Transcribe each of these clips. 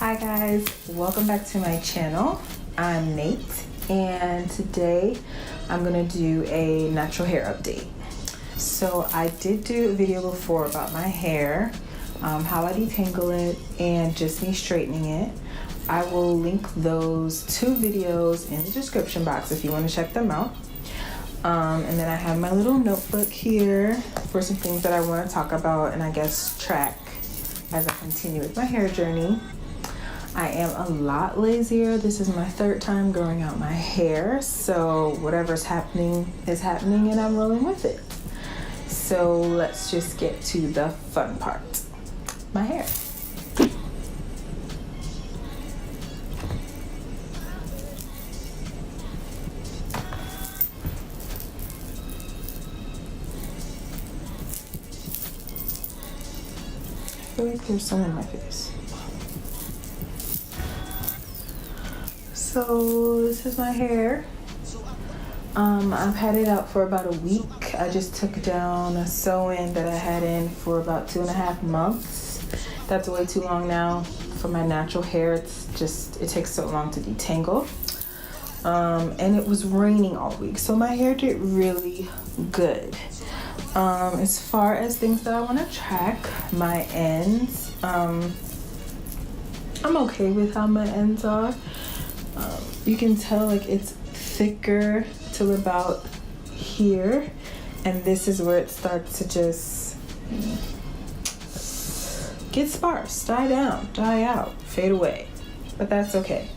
Hi guys, welcome back to my channel. I'm Nate and today I'm gonna do a natural hair update. So I did do a video before about my hair, how I detangle it and just me straightening it. I will link those two videos in the description box if you want to check them out. And then I have my little notebook here for some things that I want to talk about and I guess track as I continue with my hair journey. I am a lot lazier. This is my third time growing out my hair, so whatever's happening is happening and I'm rolling with it. So let's just get to the fun part, my hair. I feel like there's some in my face. So this is my hair. I've had it out for about a week. I just took down a sew-in that I had in for about 2.5 months. That's way too long now for my natural hair. It takes so long to detangle. And it was raining all week, so my hair did really good. As far as things that I want to track, my ends, I'm okay with how my ends are. You can tell like it's thicker till about here, and this is where it starts to just get sparse, die down, die out, fade away. But that's okay.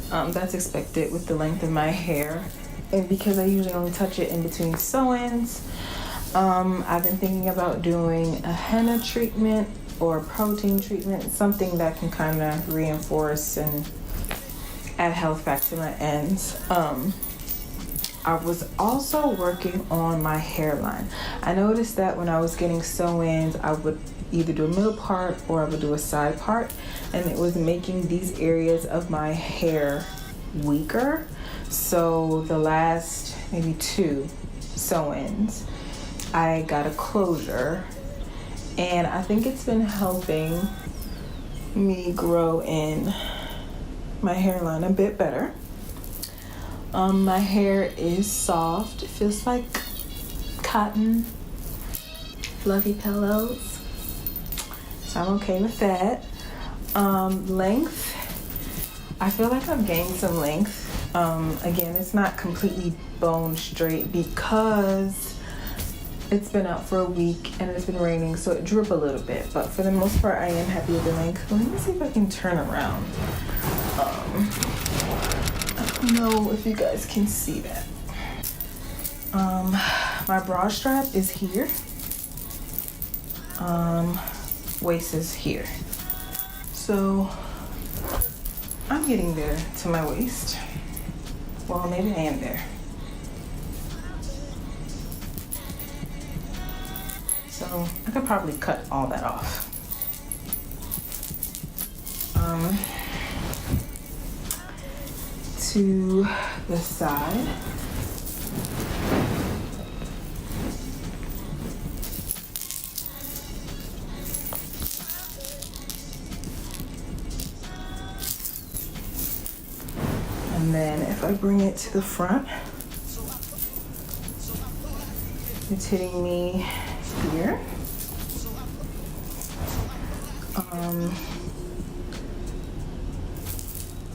That's expected with the length of my hair, and because I usually only touch it in between sew-ins. I've been thinking about doing a henna treatment or a protein treatment, something that can kind of reinforce and add health back to my ends. I was also working on my hairline. I noticed that when I was getting sew-ins, I would either do a middle part or I would do a side part, and it was making these areas of my hair weaker. So the last maybe 2 sew-ins, I got a closure, and I think it's been helping me grow in my hairline a bit better. My hair is soft. It feels like cotton, fluffy pillows. So I'm okay with that. Length, I feel like I've gained some length. Again, it's not completely bone straight because it's been out for a week and it's been raining, so it drooped a little bit. But for the most part, I am happy with the length. Let me see if I can turn around. I don't know if you guys can see that. My bra strap is here. Waist is here. So I'm getting there to my waist. Well, maybe I am there. So I could probably cut all that off. To the side. And then if I bring it to the front, it's hitting me here.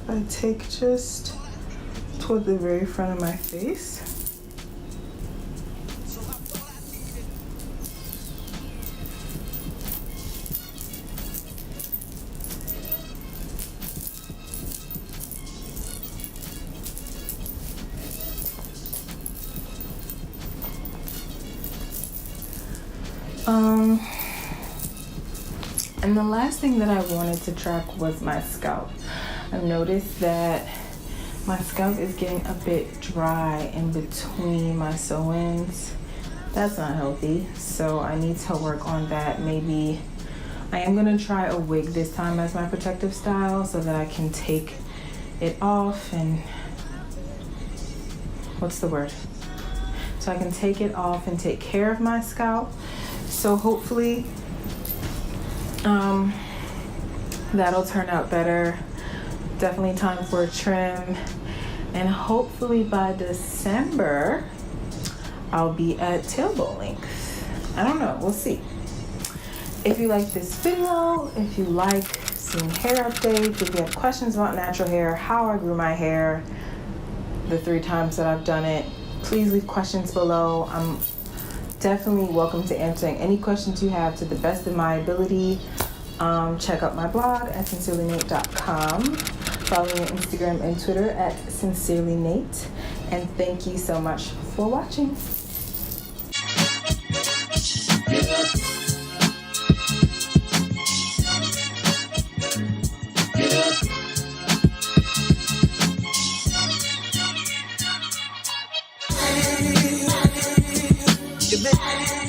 I take just toward the very front of my face. And the last thing that I wanted to track was my scalp. I've noticed that my scalp is getting a bit dry in between my sew-ins. That's not healthy, so I need to work on that. Maybe I am gonna try a wig this time as my protective style so that I can take it off and what's the word? So I can take it off and take care of my scalp. So hopefully That'll turn out better. Definitely time for a trim. And hopefully by December, I'll be at tailbone length. I don't know, we'll see. If you like this video, if you like seeing hair updates, if you have questions about natural hair, how I grew my hair, the 3 times that I've done it, please leave questions below. I'm definitely welcome to answering any questions you have to the best of my ability. Check out my blog at sincerelynate.com. Follow me on Instagram and Twitter at sincerelynate. And thank you so much for watching. You